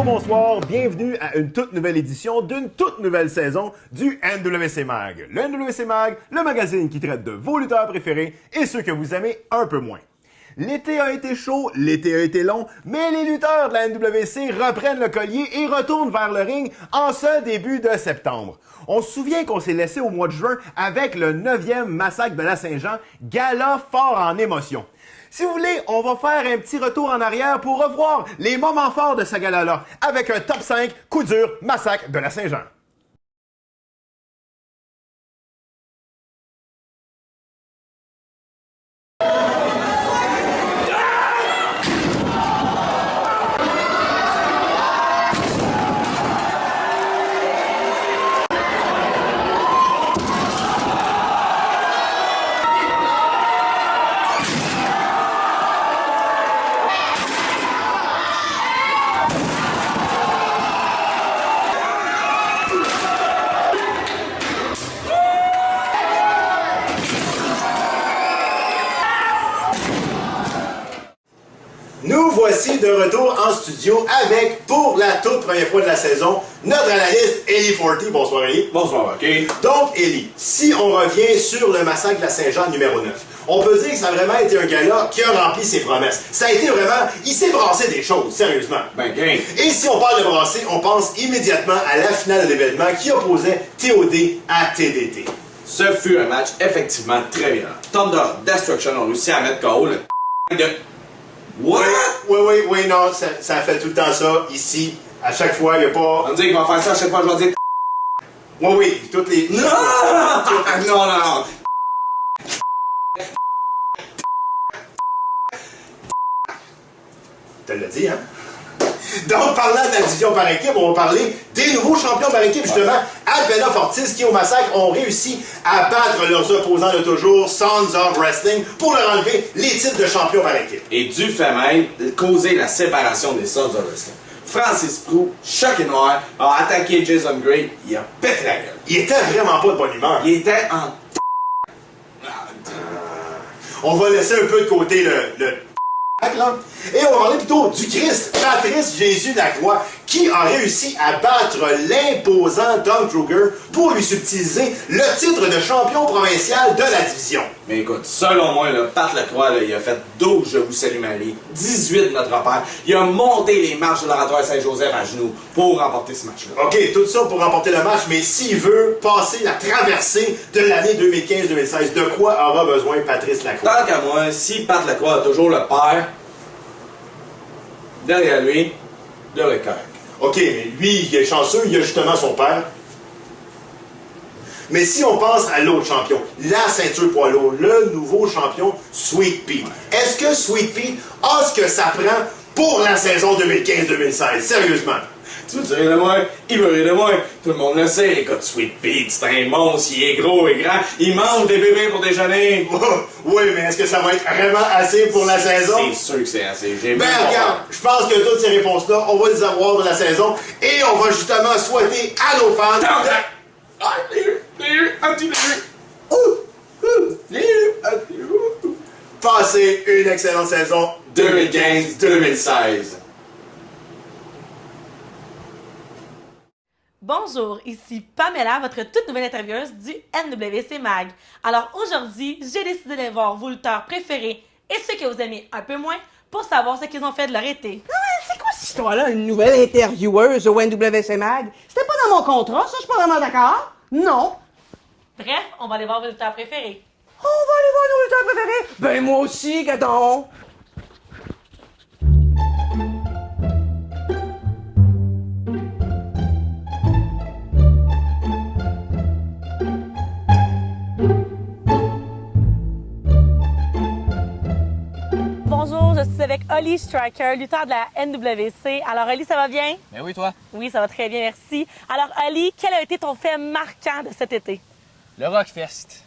Bonjour, bonsoir, bienvenue à une toute nouvelle édition d'une toute nouvelle saison du NWC Mag. Le NWC Mag, le magazine qui traite de vos lutteurs préférés et ceux que vous aimez un peu moins. L'été a été chaud, l'été a été long, mais les lutteurs de la NWC reprennent le collier et retournent vers le ring en ce début de septembre. On se souvient qu'on s'est laissé au mois de juin avec le 9e massacre de la Saint-Jean, gala fort en émotion. Si vous voulez, on va faire un petit retour en arrière pour revoir les moments forts de ce gala-là avec un top 5 coup dur massacre de la Saint-Jean. Nous voici de retour en studio avec, pour la toute première fois de la saison, notre analyste Eli Forty. Bonsoir Eli. Bonsoir, ok. Donc Eli, si on revient sur le massacre de la Saint-Jean numéro 9, on peut dire que ça a vraiment été un gala qui a rempli ses promesses. Ça a été vraiment, il s'est brassé des choses, sérieusement. Ben, gang. Et si on parle de brasser, on pense immédiatement à la finale de l'événement qui opposait TOD à TDT. Ce fut un match effectivement très violent. Thunder Destruction ont réussi à mettre KO le de... What? Oui, non, ça fait tout le temps ça, ici, à chaque fois, il n'y a pas... On me dit qu'il va faire ça à chaque fois, je vais dire... Oui, toutes les... Non! Non. Tu l'as dit, hein? Donc, parlant de la division par équipe, on va parler des nouveaux champions par équipe, justement. Albena Fortis, qui au massacre ont réussi à battre leurs opposants de toujours, Sons of Wrestling, pour leur enlever les titres de champion par équipe. Et du fait même, causer la séparation des Sons of Wrestling. Francis Prou, choc et noir, a attaqué Jason Gray, il a pété la gueule. Il était vraiment pas de bonne humeur. Il était en... On va laisser un peu de côté le là. Et on va parler plutôt du Christ, Patrice Jésus Lacroix, qui a réussi à battre l'imposant Don Kruger pour lui subtiliser le titre de champion provincial de la division. Mais écoute, selon moi, là, Pat Lacroix, là, il a fait 12 Je vous salue Marie, 18 Notre Père. Il a monté les marches de l'oratoire Saint-Joseph à genoux pour remporter ce match-là. OK, tout ça pour remporter le match, mais s'il veut passer la traversée de l'année 2015-2016, de quoi aura besoin Patrice Lacroix? Tant qu'à moi, si Pat Lacroix a toujours le père, derrière lui, de le correct. OK, mais lui, il est chanceux, il a justement son père. Mais si on pense à l'autre champion, la ceinture poids lourd, le nouveau champion, Sweet Pete. Est-ce que Sweet Pete a ce que ça prend pour la saison 2015-2016? Sérieusement. Tu veux rire de moi? Il veut rire de moi. Tout le monde le sait. Écoute, Sweet Pete, c'est un monstre, il est gros et grand. Il mange des bébés pour déjeuner. Oui, mais est-ce que ça va être vraiment assez pour la saison? C'est sûr que c'est assez. Ben regarde, je pense que toutes ces réponses-là, on va les avoir de la saison et on va justement souhaiter à nos fans... passer une excellente saison 2015-2016. Bonjour, ici Pamela, votre toute nouvelle intervieweuse du NWC Mag. Alors aujourd'hui, j'ai décidé d'aller voir vos lutteurs préférés et ceux que vous aimez un peu moins pour savoir ce qu'ils ont fait de leur été. C'est quoi cette histoire-là, une nouvelle intervieweuse au NWC Mag? C'était pas dans mon contrat, ça, je suis pas vraiment d'accord. Non. Bref, on va aller voir vos lutteurs préférés. On va aller voir nos lutteurs préférés. Ben moi aussi, gadon. Bonjour, je suis avec Holly Striker, lutteur de la NWC. Alors Holly, ça va bien? Ben oui, toi. Oui, ça va très bien, merci. Alors Holly, quel a été ton fait marquant de cet été? Le Rockfest.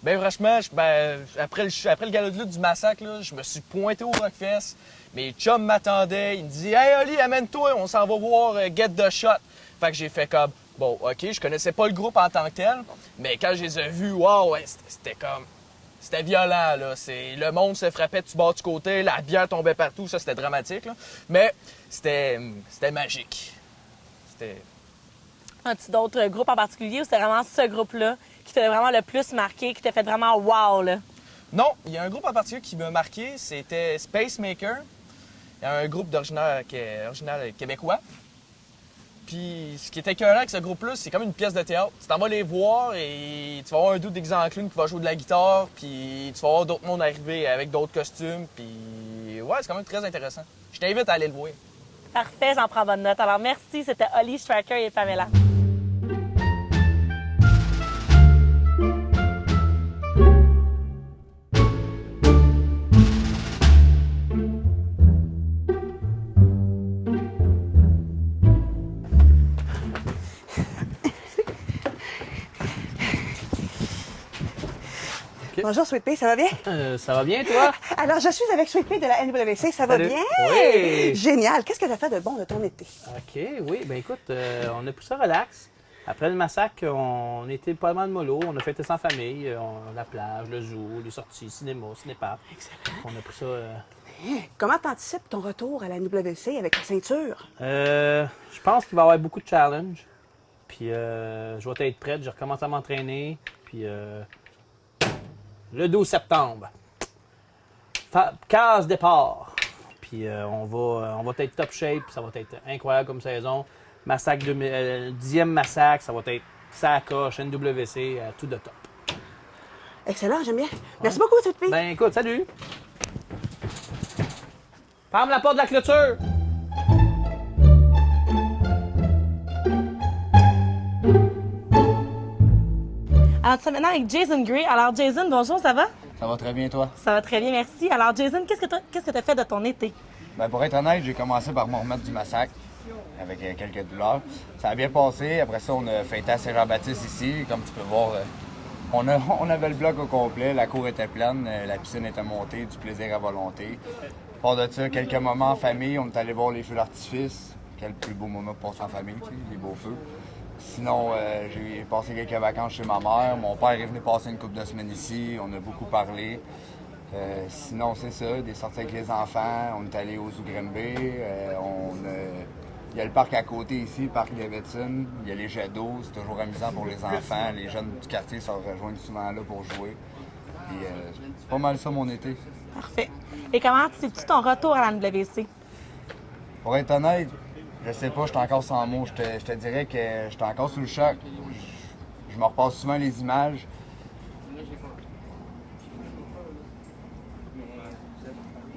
Ben franchement, après le gala de lutte du massacre, là, je me suis pointé au Rockfest. Mes chums m'attendaient. Ils me disaient « Hey Oli, amène-toi, on s'en va voir Get the Shot ». Fait que j'ai fait comme « Bon, OK, je connaissais pas le groupe en tant que tel, mais quand je les ai vus, wow, ouais, c'était comme... C'était violent, là. Le monde se frappait du bord du côté, la bière tombait partout, ça, c'était dramatique, là. Mais c'était magique. C'était... As-tu d'autres groupes en particulier ou c'est vraiment ce groupe-là qui t'a vraiment le plus marqué, qui t'a fait vraiment wow, là? Non, il y a un groupe en particulier qui m'a marqué, c'était Spacemaker. Il y a un groupe original québécois. Puis ce qui était écœurant avec ce groupe-là, c'est comme une pièce de théâtre. Tu t'en vas les voir et tu vas avoir un dude déguisé en clown qui va jouer de la guitare, puis tu vas voir d'autres mondes arriver avec d'autres costumes, puis ouais, c'est quand même très intéressant. Je t'invite à aller le voir. Parfait, j'en prends bonne note. Alors merci, c'était Holly, Striker et Pamela. Bonjour, Sweet Pea, ça va bien? Ça va bien, toi? Alors, je suis avec Sweet Pea de la NWC, ça va Salut. bien? Oui. Génial. Qu'est-ce que tu as fait de bon de ton été? OK, oui. Ben écoute, on a pris ça relax. Après le massacre, on était pas mal mollo. On a fêté ça en famille. La plage, le zoo, les sorties, cinéma, cinépark. Excellent. On a pris ça... Comment t'anticipes ton retour à la NWC avec la ceinture? je pense qu'il va y avoir beaucoup de challenges. Puis je vais être prête. Je recommence à m'entraîner. Puis le 12 septembre, case départ. Puis on va être top shape. Ça va être incroyable comme saison. Massacre 10e massacre, ça va être ça coche, NWC, tout de top. Excellent, j'aime bien. Merci beaucoup, Sweet Pea. Ben écoute, salut! Ferme la porte de la clôture! Alors, tu es maintenant avec Jason Gray. Alors, Jason, bonjour, ça va? Ça va très bien, toi? Ça va très bien, merci. Alors, Jason, qu'est-ce que tu as fait de ton été? Ben, pour être honnête, j'ai commencé par me remettre du massacre avec quelques douleurs. Ça a bien passé. Après ça, on a fêté à Saint-Jean-Baptiste ici. Comme tu peux voir, on avait le bloc au complet. La cour était pleine. La piscine était montée. Du plaisir à volonté. À part de ça, quelques moments en famille. On est allé voir les feux d'artifice. Quel plus beau moment pour passer en famille, tu sais, les beaux feux. Sinon, j'ai passé quelques vacances chez ma mère. Mon père est venu passer une couple de semaines ici. On a beaucoup parlé. Sinon, c'est ça, des sorties avec les enfants. On est allé au Zoo Grimby. Il y a le parc à côté ici, le parc Davidson. Il y a les jets d'eau. C'est toujours amusant pour les enfants. Les jeunes du quartier se rejoignent souvent là pour jouer. Puis, c'est pas mal ça, mon été. Parfait. Et comment anticipes-tu ton retour à la NWC? Pour être honnête, je sais pas, je suis encore sans mots. Je te dirais que je suis encore sous le choc. Je me repasse souvent les images.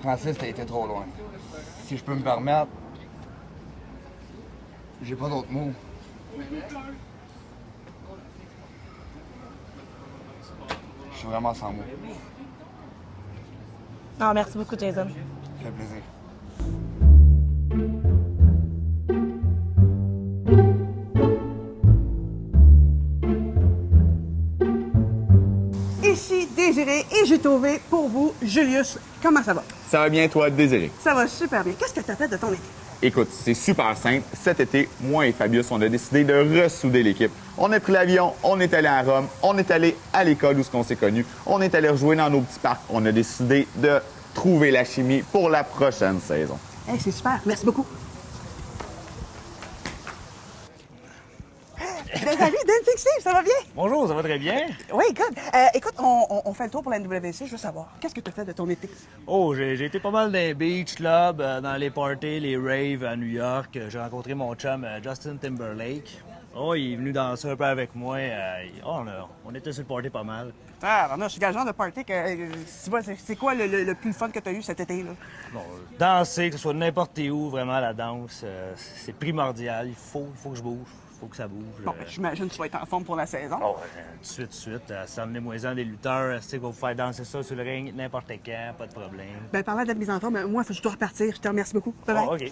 Francis, t'as été trop loin. Si je peux me permettre, j'ai pas d'autres mots. Je suis vraiment sans mots. Non, merci beaucoup, Jason. Ça fait plaisir. Ici Désiré et j'ai trouvé pour vous Julius. Comment ça va? Ça va bien, toi, Désiré? Ça va super bien. Qu'est-ce que tu as fait de ton été? Écoute, c'est super simple. Cet été, moi et Fabius, on a décidé de ressouder l'équipe. On a pris l'avion, on est allé à Rome, on est allé à l'école où on s'est connus, on est allé rejouer dans nos petits parcs. On a décidé de trouver la chimie pour la prochaine saison. Hey, c'est super. Merci beaucoup. Salut, Dan Steve, ça va bien? Bonjour, ça va très bien. Oui, écoute. Écoute, on fait le tour pour la NWC. Je veux savoir, qu'est-ce que tu as fait de ton été? Oh, j'ai été pas mal dans les beach clubs, dans les parties, les raves à New York. J'ai rencontré mon chum Justin Timberlake. Oh, il est venu danser un peu avec moi. On était sur le party pas mal. Ah, non, je suis le genre de party que. C'est quoi le plus fun que tu as eu cet été, là? Bon, danser, que ce soit n'importe où, vraiment, la danse, c'est primordial. Il faut que je bouge. Faut que ça bouge. Bon, ben, j'imagine que tu vas être en forme pour la saison. Tout de suite. Emmenez-moi-en des lutteurs, c'est qu'on vous faire danser ça sur le ring n'importe quand, pas de problème. Ben, parlant de mise en forme, moi, je dois repartir. Je te remercie beaucoup. Bye bye. Oh, OK.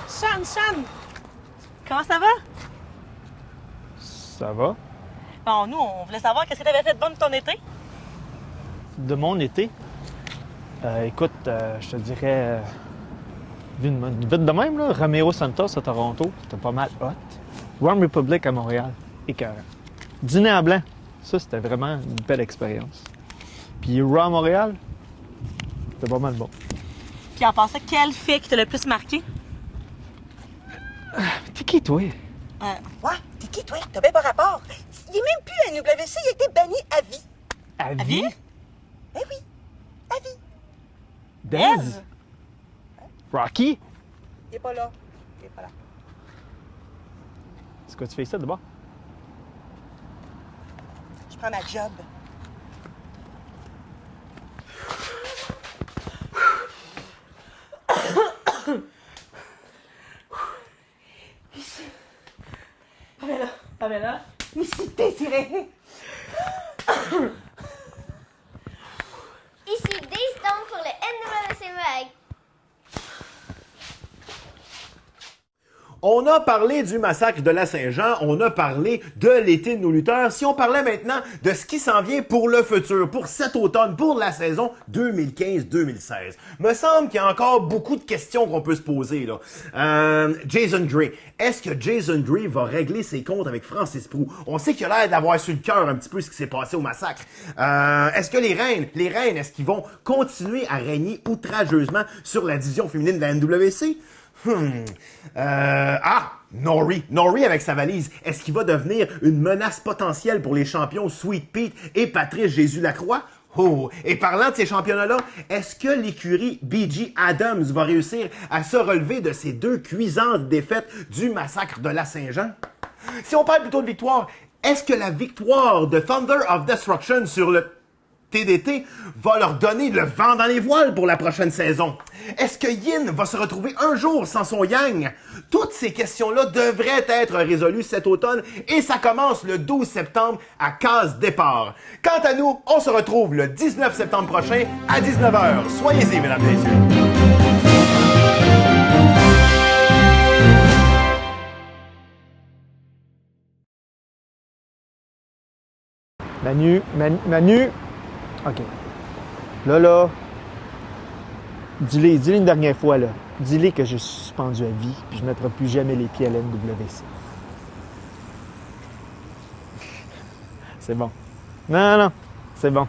Sean, comment ça va? Ça va? Bon, nous, on voulait savoir qu'est-ce que tu avais fait de bon de ton été? De mon été? Écoute, je te dirais, vite de même, là, Romeo Santos à Toronto, c'était pas mal hot. One Republic à Montréal, écœurant. Dîner en blanc, ça, c'était vraiment une belle expérience. Puis Raw à Montréal, c'était pas mal bon. Puis en passant, quel fait qui t'a le plus marqué? T'es qui, toi? Ouais, t'es qui, toi? T'as bien pas rapport. Il est même plus à NWC, il a été banni à vie. À vie? Eh oui, à vie. Dez? Rocky? Il est pas là. Il est pas là. C'est quoi tu fais ça d'abord? Je prends ma job. Pamela? Ici, Désiré. Ici Daystone pour le NWC Mag. On a parlé du massacre de la Saint-Jean, on a parlé de l'été de nos lutteurs. Si on parlait maintenant de ce qui s'en vient pour le futur, pour cet automne, pour la saison 2015-2016, me semble qu'il y a encore beaucoup de questions qu'on peut se poser, là. Jason Gray. Est-ce que Jason Gray va régler ses comptes avec Francis Prou? On sait qu'il a l'air d'avoir sur le cœur un petit peu ce qui s'est passé au massacre. Est-ce que les reines, est-ce qu'ils vont continuer à régner outrageusement sur la division féminine de la NWC? Nori avec sa valise. Est-ce qu'il va devenir une menace potentielle pour les champions Sweet Pete et Patrice Jésus-Lacroix? Oh! Et parlant de ces championnats-là, est-ce que l'écurie B.G. Adams va réussir à se relever de ces 2 cuisantes défaites du massacre de la Saint-Jean? Si on parle plutôt de victoire, est-ce que la victoire de Thunder of Destruction sur le TDT va leur donner le vent dans les voiles pour la prochaine saison? Est-ce que Yin va se retrouver un jour sans son Yang? Toutes ces questions-là devraient être résolues cet automne et ça commence le 12 septembre à case départ. Quant à nous, on se retrouve le 19 septembre prochain à 19h. Soyez-y, mesdames et messieurs. Manu. OK. Là, dis-le une dernière fois, là. Dis-le que je suis suspendu à vie, puis je ne mettrai plus jamais les pieds à l'NWC. C'est bon. Non, c'est bon.